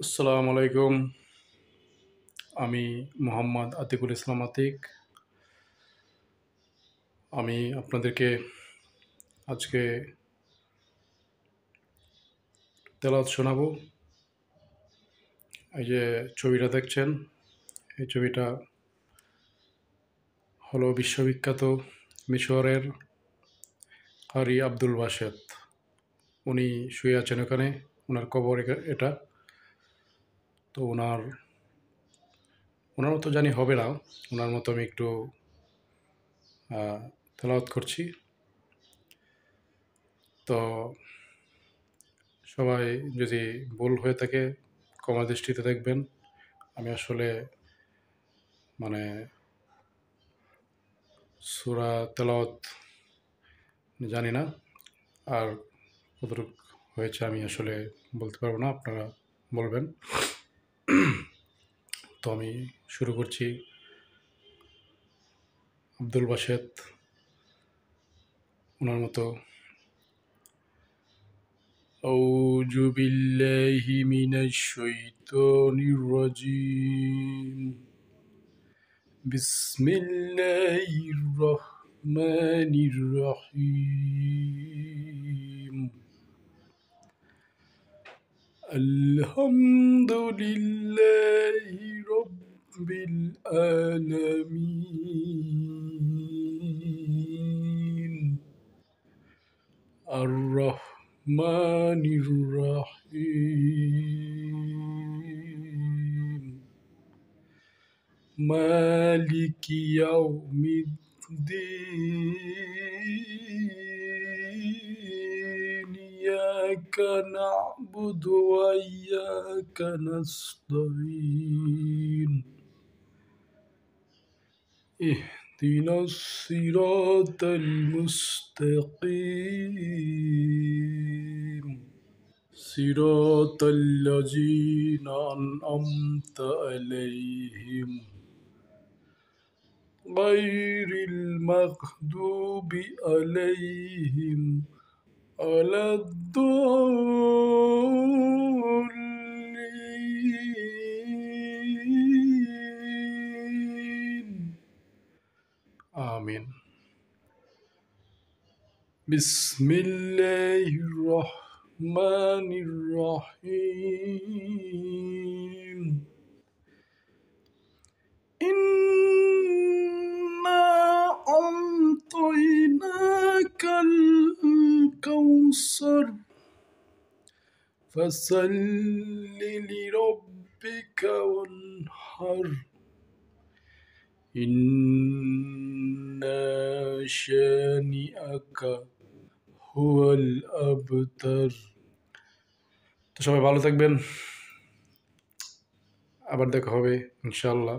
আসসালামু আলাইকুম। আমি মোহাম্মদ আতিকুল ইসলাম আতিক। আমি আপনাদেরকে আজকে তেলাওয়াত শোনাবো। এই যে ছবিটা দেখছেন, এই ছবিটা হলো বিশ্ববিখ্যাত মিশরের কারি আব্দুল বাসেত। উনি শুয়ে আছেন ওখানে, ওনার কবর এটা। তো ওনার মতো জানি হবে না, ওনার মতো আমি একটু তেলাওয়াত করছি। তো সবাই যদি ভুল হয়ে থাকে ক্ষমা দৃষ্টিতে দেখবেন। আমি আসলে মানে সূরা তেলাওয়াত জানি না, আর কতটুকু হয়েছে আমি আসলে বলতে পারবো না, আপনারা বলবেন। তো আমি শুরু করছি। আব্দুল বাসেত ওনার মতো। আউযু বিল্লাহি মিনাশ শাইতানির রাজিম। বিসমিল্লাহির রহমানির রহিম। আলহামদুলিল্লাহি রাব্বিল আলামিন। আর রহমানির রহিম। মালিকি ইয়াউমিদ্দিন। ইয়াকা না'বুদু ওয়া ইয়াকা নাস্তাঈন। اهدنا الصراط المستقيم صراط الذين أنعمت عليهم غير المغضوب عليهم ولا الضالين آمين. بسم الله الرحمن الرحيم. إنا أعطيناك الكوثر فصل لربك وانحر إن شانئك هو الأبتر. তো সবাই ভালো থাকবেন, আবার দেখা হবে ইনশাআল্লাহ।